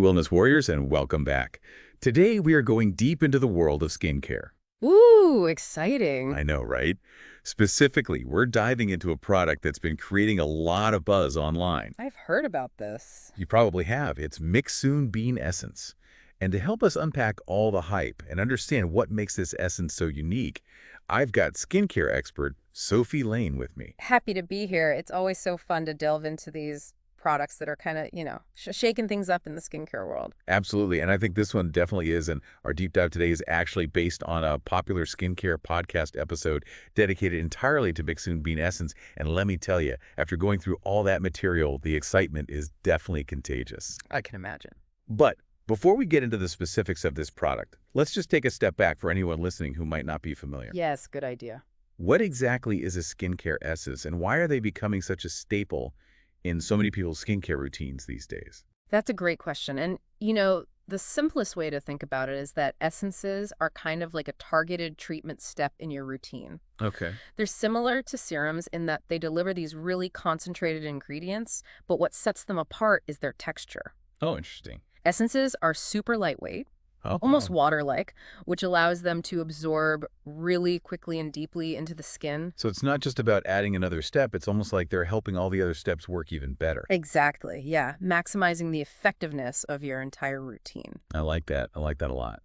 Wellness Warriors, and welcome back. Today, we are going deep into the world of skincare. Ooh, exciting. I know, right? Specifically, we're diving into a product that's been creating a lot of buzz online. I've heard about this. You probably have. It's Mixsoon Bean Essence. And to help us unpack all the hype and understand what makes this essence so unique, I've got skincare expert Sophie Lane with me. Happy to be here. It's always so fun to delve into these products that are kind of, shaking things up in the skincare world. Absolutely. And I think this one definitely is. And our deep dive today is actually based on a popular skincare podcast episode dedicated entirely to Mixsoon Bean Essence. And let me tell you, after going through all that material, the excitement is definitely contagious. I can imagine. But before we get into the specifics of this product, let's just take a step back for anyone listening who might not be familiar. Yes, good idea. What exactly is a skincare essence, and why are they becoming such a staple in so many people's skincare routines these days? That's a great question. And, the simplest way to think about it is that essences are kind of like a targeted treatment step in your routine. Okay. They're similar to serums in that they deliver these really concentrated ingredients, but what sets them apart is their texture. Oh, interesting. Essences are super lightweight, Oh, almost water-like, which allows them to absorb really quickly and deeply into the skin. so it's not just about adding another step. It's almost like they're helping all the other steps work even better. Exactly, yeah. Maximizing the effectiveness of your entire routine. I like that. I like that a lot.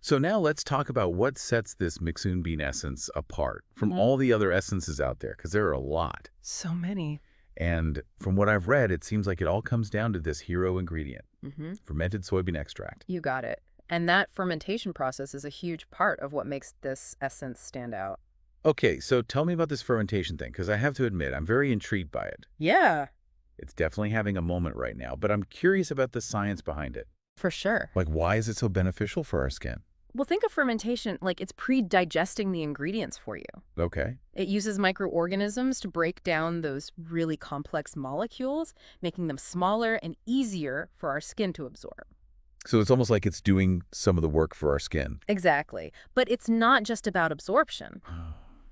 So now let's talk about what sets this Mixsoon Bean Essence apart from all the other essences out there, because there are a lot. So many. And from what I've read, it seems like it all comes down to this hero ingredient, Mm-hmm. fermented soybean extract. You got it. And that fermentation process is a huge part of what makes this essence stand out. Okay, so tell me about this fermentation thing, because I have to admit, I'm very intrigued by it. Yeah, It's definitely having a moment right now, but I'm curious about the science behind it. for sure. Like, why is it so beneficial for our skin? Well, think of fermentation like it's pre-digesting the ingredients for you. Okay. It uses microorganisms to break down those really complex molecules, making them smaller and easier for our skin to absorb. So it's almost like it's doing some of the work for our skin. Exactly. But it's not just about absorption.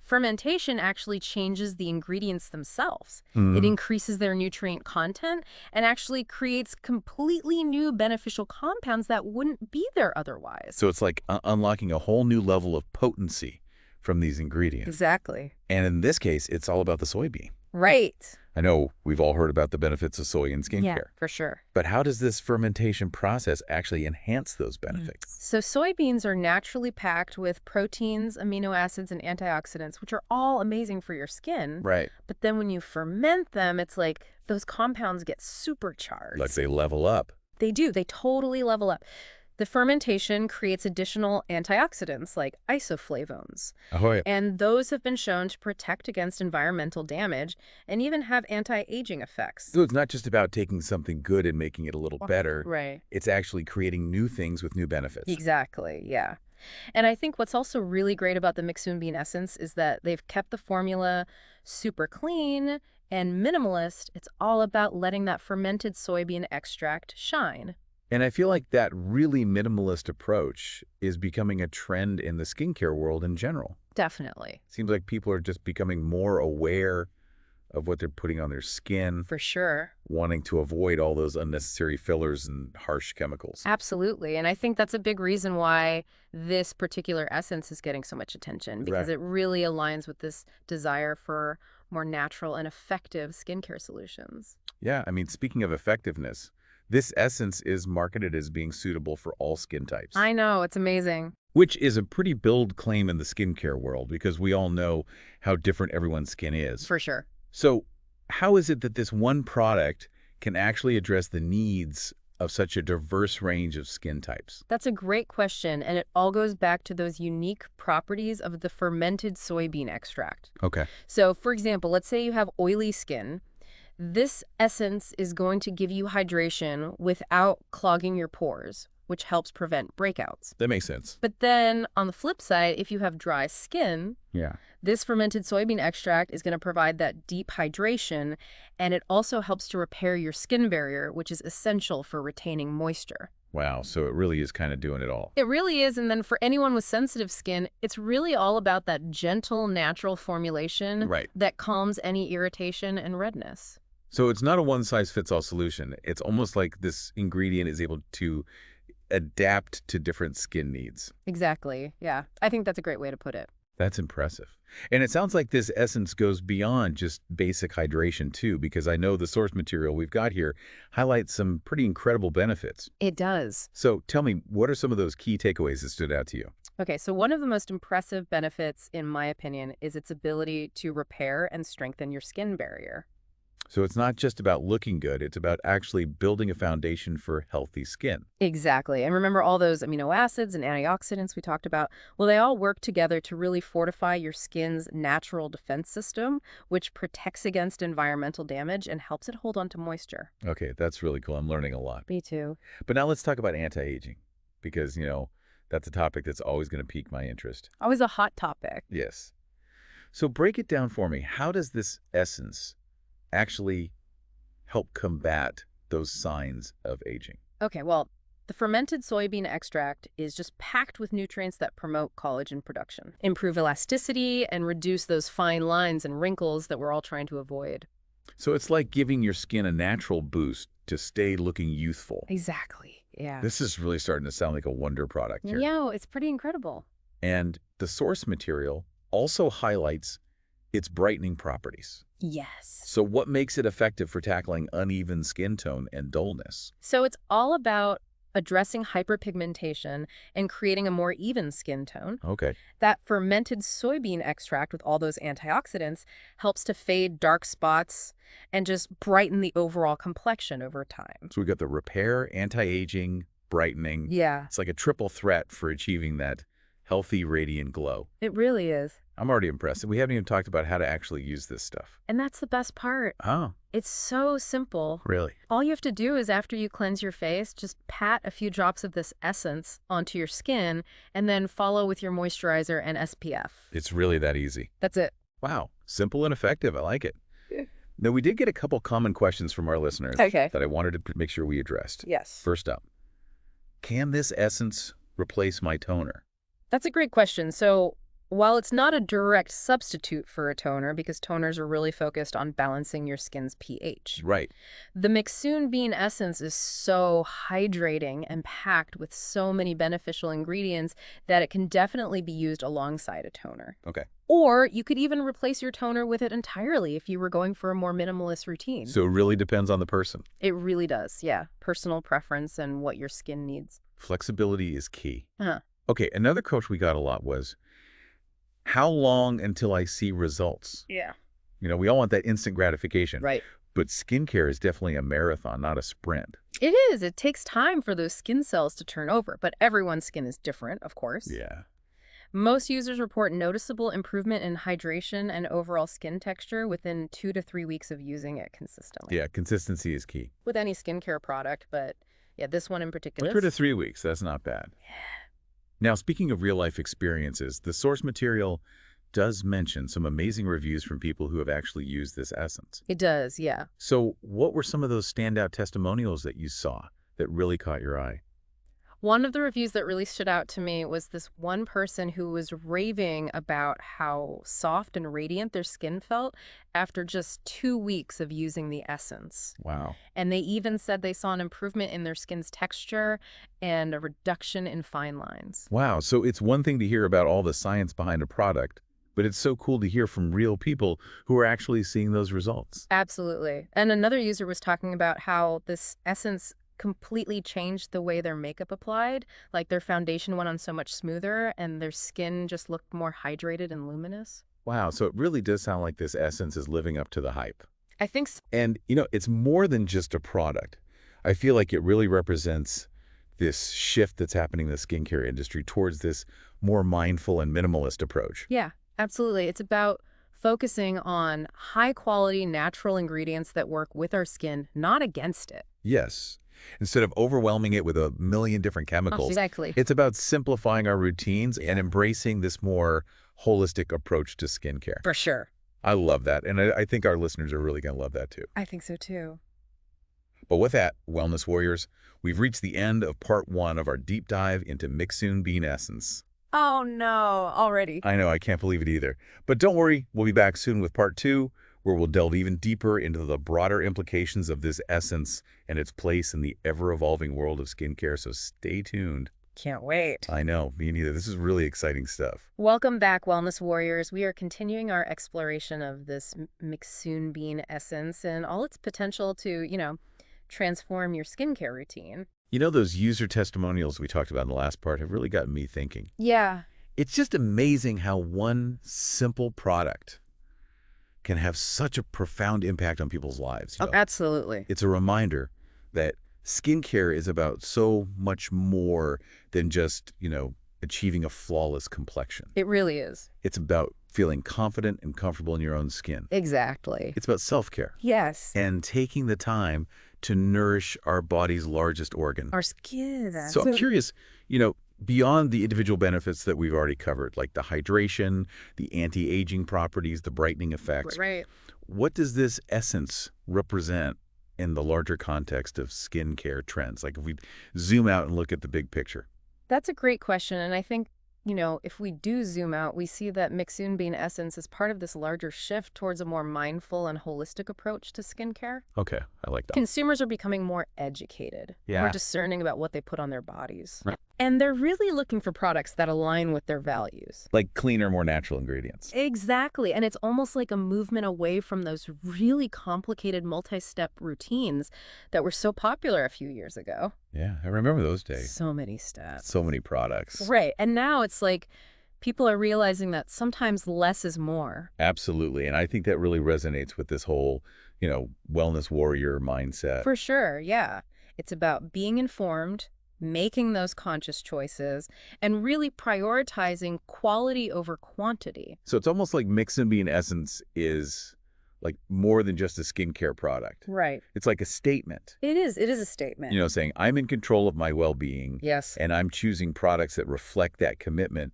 Fermentation actually changes the ingredients themselves. It increases their nutrient content and actually creates completely new beneficial compounds that wouldn't be there otherwise. So it's like unlocking a whole new level of potency from these ingredients. Exactly. And in this case, it's all about the soybean. Right. I know we've all heard about the benefits of soy in skincare. Yeah, for sure. But how does this fermentation process actually enhance those benefits? So soybeans are naturally packed with proteins, amino acids, and antioxidants, which are all amazing for your skin. Right. But then when you ferment them, it's like those compounds get supercharged. Like they level up. They do. They totally level up. The fermentation creates additional antioxidants like isoflavones. Ahoy. And those have been shown to protect against environmental damage and even have anti-aging effects. So it's not just about taking something good and making it a little better. Right. It's actually creating new things with new benefits. Exactly, yeah. And I think what's also really great about the Mixsoon Bean Essence is that they've kept the formula super clean and minimalist. It's all about letting that fermented soybean extract shine. And I feel like that really minimalist approach is becoming a trend in the skincare world in general. Definitely. Seems like people are just becoming more aware of what they're putting on their skin, For sure. wanting to avoid all those unnecessary fillers and harsh chemicals. Absolutely. And I think that's a big reason why this particular essence is getting so much attention, because Right. it really aligns with this desire for more natural and effective skincare solutions. Yeah, I mean, speaking of effectiveness, this essence is marketed as being suitable for all skin types, I know, it's amazing. which is a pretty bold claim in the skincare world because we all know how different everyone's skin is. For sure. So how is it that this one product can actually address the needs of such a diverse range of skin types? That's a great question, and it all goes back to those unique properties of the fermented soybean extract. Okay. So, for example, let's say you have oily skin. This essence is going to give you hydration without clogging your pores, which helps prevent breakouts. That makes sense. But then, on the flip side, if you have dry skin, Yeah. this fermented soybean extract is going to provide that deep hydration, and it also helps to repair your skin barrier, which is essential for retaining moisture. Wow. So it really is kind of doing it all. It really is, and then for anyone with sensitive skin, it's really all about that gentle, natural formulation Right. that calms any irritation and redness. So it's not a one-size-fits-all solution. It's almost like this ingredient is able to adapt to different skin needs. Exactly. Yeah. I think that's a great way to put it. That's impressive. And it sounds like this essence goes beyond just basic hydration too, because I know the source material we've got here highlights some pretty incredible benefits. It does. So tell me, what are some of those key takeaways that stood out to you? Okay, so one of the most impressive benefits, in my opinion, is its ability to repair and strengthen your skin barrier. So it's not just about looking good, it's about actually building a foundation for healthy skin. Exactly. And remember all those amino acids and antioxidants we talked about? Well, they all work together to really fortify your skin's natural defense system, which protects against environmental damage and helps it hold on to moisture. Okay, that's really cool. I'm learning a lot. Me too. But now let's talk about anti-aging, because, that's a topic that's always going to pique my interest. Always a hot topic. Yes. So break it down for me. How does this essence actually help combat those signs of aging? Okay, well, the fermented soybean extract is just packed with nutrients that promote collagen production, improve elasticity, and reduce those fine lines and wrinkles that we're all trying to avoid. So it's like giving your skin a natural boost to stay looking youthful. Exactly. Yeah. This is really starting to sound like a wonder product here. Yeah, it's pretty incredible. And the source material also highlights its brightening properties. Yes. So what makes it effective for tackling uneven skin tone and dullness? So it's all about addressing hyperpigmentation and creating a more even skin tone. Okay. That fermented soybean extract with all those antioxidants helps to fade dark spots and just brighten the overall complexion over time. So we've got the repair, anti-aging, brightening. Yeah, It's like a triple threat for achieving that healthy, radiant glow. it really is. I'm already impressed. We haven't even talked about how to actually use this stuff. And that's the best part. Oh, It's so simple. really? All you have to do is after you cleanse your face, just pat a few drops of this essence onto your skin and then follow with your moisturizer and SPF. It's really that easy. That's it. Wow. Simple and effective. I like it. Now, we did get a couple common questions from our listeners Okay. that I wanted to make sure we addressed. Yes. First up, can this essence replace my toner? That's a great question. So while it's not a direct substitute for a toner, because toners are really focused on balancing your skin's pH, Right. the Mixsoon Bean Essence is so hydrating and packed with so many beneficial ingredients that it can definitely be used alongside a toner. Okay. Or you could even replace your toner with it entirely if you were going for a more minimalist routine. So it really depends on the person. It really does, yeah. Personal preference and what your skin needs. Flexibility is key. Uh-huh. Okay, another coach we got a lot was, how long until I see results? Yeah. We all want that instant gratification. Right. But skincare is definitely a marathon, not a sprint. It is. It takes time for those skin cells to turn over, but everyone's skin is different, of course. Yeah. Most users report noticeable improvement in hydration and overall skin texture within 2 to 3 weeks of using it consistently. Yeah, consistency is key. With any skincare product, but yeah, this one in particular. 2 to 3 weeks, that's not bad. Now, speaking of real-life experiences, the source material does mention some amazing reviews from people who have actually used this essence. It does, yeah. So what were some of those standout testimonials that you saw that really caught your eye? One of the reviews that really stood out to me was this one person who was raving about how soft and radiant their skin felt after just 2 weeks of using the essence. Wow. And they even said they saw an improvement in their skin's texture and a reduction in fine lines. Wow, so it's one thing to hear about all the science behind a product, but it's so cool to hear from real people who are actually seeing those results. Absolutely. And another user was talking about how this essence completely changed the way their makeup applied. Like their foundation went on so much smoother and their skin just looked more hydrated and luminous. Wow, so it really does sound like this essence is living up to the hype. I think so. And, it's more than just a product. I feel like it really represents this shift that's happening in the skincare industry towards this more mindful and minimalist approach. Yeah, absolutely. It's about focusing on high-quality natural ingredients that work with our skin, not against it. Yes. Instead of overwhelming it with a million different chemicals, Exactly. it's about simplifying our routines and embracing this more holistic approach to skincare. For sure. I love that, and I think our listeners are really going to love that too. I think so too. But with that, Wellness Warriors, we've reached the end of part 1 of our deep dive into Mixsoon Bean Essence. Oh no, already. I know, I can't believe it either. But don't worry, we'll be back soon with part 2, where we'll delve even deeper into the broader implications of this essence and its place in the ever-evolving world of skincare, so stay tuned. Can't wait. I know, me neither. This is really exciting stuff. Welcome back, Wellness Warriors. We are continuing our exploration of this Mixsoon Bean Essence and all its potential to, transform your skincare routine. You know, those user testimonials we talked about in the last part have really gotten me thinking. Yeah. It's just amazing how one simple product can have such a profound impact on people's lives. Oh, absolutely. It's a reminder that skincare is about so much more than just, achieving a flawless complexion. It really is. It's about feeling confident and comfortable in your own skin. Exactly. It's about self-care. Yes. And taking the time to nourish our body's largest organ. Our skin. So I'm curious, beyond the individual benefits that we've already covered, like the hydration, the anti-aging properties, the brightening effects, right. What does this essence represent in the larger context of skincare trends? Like if we zoom out and look at the big picture. That's a great question. And I think, if we do zoom out, we see that Mixsoon Bean Essence is part of this larger shift towards a more mindful and holistic approach to skincare. Okay, I like that. Consumers are becoming more educated, more discerning about what they put on their bodies. Right. And they're really looking for products that align with their values. Like cleaner, more natural ingredients. Exactly. And it's almost like a movement away from those really complicated multi-step routines that were so popular a few years ago. Yeah, I remember those days. So many steps. So many products. Right. And now it's like people are realizing that sometimes less is more. Absolutely. And I think that really resonates with this whole, wellness warrior mindset. For sure. Yeah. It's about being informed, making those conscious choices, and really prioritizing quality over quantity. So it's almost like Mixsoon Bean Essence is like more than just a skincare product. Right. It's like a statement. It is. It is a statement. Saying I'm in control of my well-being. Yes. And I'm choosing products that reflect that commitment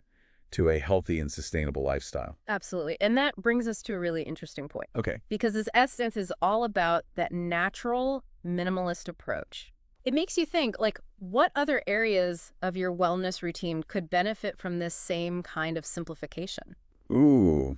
to a healthy and sustainable lifestyle. Absolutely. And that brings us to a really interesting point. Okay. Because this essence is all about that natural, minimalist approach. It makes you think, what other areas of your wellness routine could benefit from this same kind of simplification? Ooh,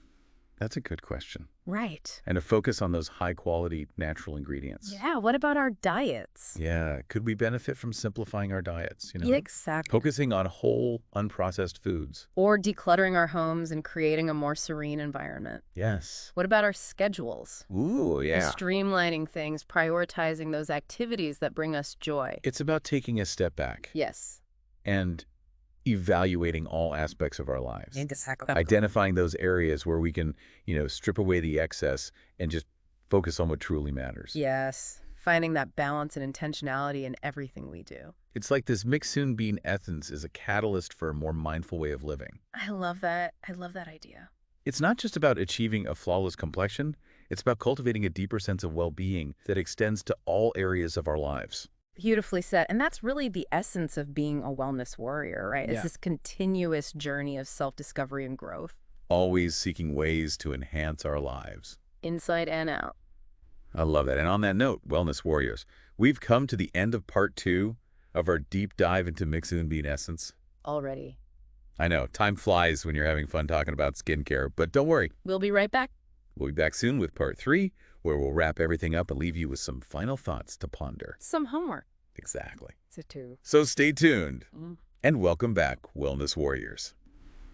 that's a good question. Right. And a focus on those high-quality natural ingredients. Yeah, what about our diets? Yeah, could we benefit from simplifying our diets, Yeah, exactly. Focusing on whole, unprocessed foods. Or decluttering our homes and creating a more serene environment. Yes. What about our schedules? Ooh, yeah. Streamlining things, prioritizing those activities that bring us joy. It's about taking a step back. Yes. And evaluating all aspects of our lives. Identifying those areas where we can, strip away the excess and just focus on what truly matters. Yes. Finding that balance and intentionality in everything we do. It's like this Mixsoon Bean Essence is a catalyst for a more mindful way of living. I love that. I love that idea. It's not just about achieving a flawless complexion. It's about cultivating a deeper sense of well-being that extends to all areas of our lives. Beautifully said. And that's really the essence of being a wellness warrior, right? Yeah. It's this continuous journey of self-discovery and growth. Always seeking ways to enhance our lives. Inside and out. I love that. And on that note, Wellness Warriors, we've come to the end of part 2 of our deep dive into Mixsoon Bean Essence. Already. I know, time flies when you're having fun talking about skincare, but don't worry. We'll be right back. We'll be back soon with part 3, where we'll wrap everything up and leave you with some final thoughts to ponder. Some homework. Exactly. It's a 2. So stay tuned. And welcome back, Wellness Warriors.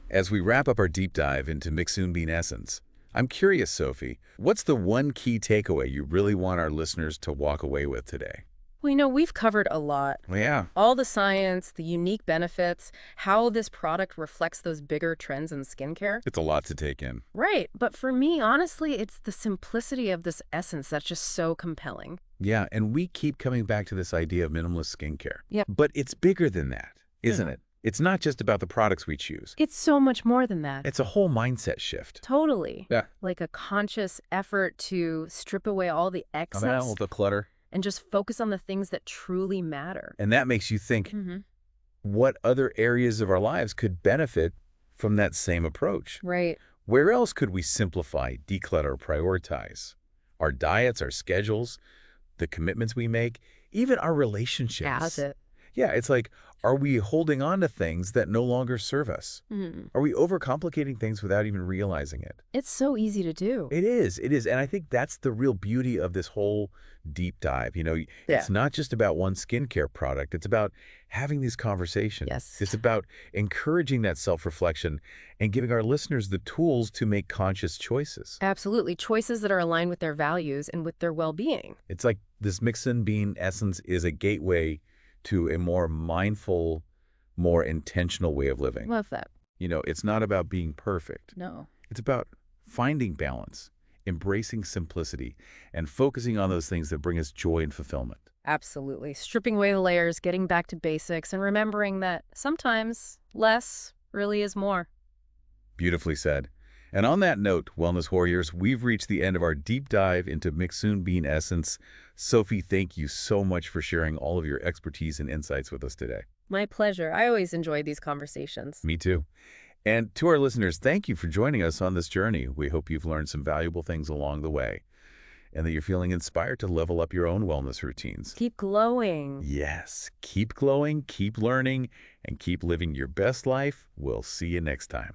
As we wrap up our deep dive into Mixsoon Bean Essence, I'm curious, Sophie, what's the one key takeaway you really want our listeners to walk away with today? Well, we've covered a lot. Yeah. All the science, the unique benefits, how this product reflects those bigger trends in skincare. It's a lot to take in. Right. But for me, honestly, it's the simplicity of this essence that's just so compelling. Yeah, and we keep coming back to this idea of minimalist skincare. Yeah. But it's bigger than that, isn't it? It's not just about the products we choose. It's so much more than that. It's a whole mindset shift. Totally. Yeah. Like a conscious effort to strip away all the excess. All the clutter. And just focus on the things that truly matter. And that makes you think, what other areas of our lives could benefit from that same approach? Right. Where else could we simplify, declutter, prioritize? Our diets, our schedules, the commitments we make, even our relationships. That's it. Yeah, it's like, Are we holding on to things that no longer serve us? Hmm. Are we overcomplicating things without even realizing it? It's so easy to do. It is. It is. And I think that's the real beauty of this whole deep dive. Yeah. It's not just about one skincare product. It's about having these conversations. Yes. It's about encouraging that self-reflection and giving our listeners the tools to make conscious choices. Absolutely. Choices that are aligned with their values and with their well-being. It's like this Mixsoon Bean Essence is a gateway to a more mindful, more intentional way of living. Love that. It's not about being perfect. No. It's about finding balance, embracing simplicity, and focusing on those things that bring us joy and fulfillment. Absolutely. Stripping away the layers, getting back to basics, and remembering that sometimes less really is more. Beautifully said. And on that note, Wellness Warriors, we've reached the end of our deep dive into Mixsoon Bean Essence. Sophie, thank you so much for sharing all of your expertise and insights with us today. My pleasure. I always enjoy these conversations. Me too. And to our listeners, thank you for joining us on this journey. We hope you've learned some valuable things along the way and that you're feeling inspired to level up your own wellness routines. Keep glowing. Yes, keep glowing, keep learning, and keep living your best life. We'll see you next time.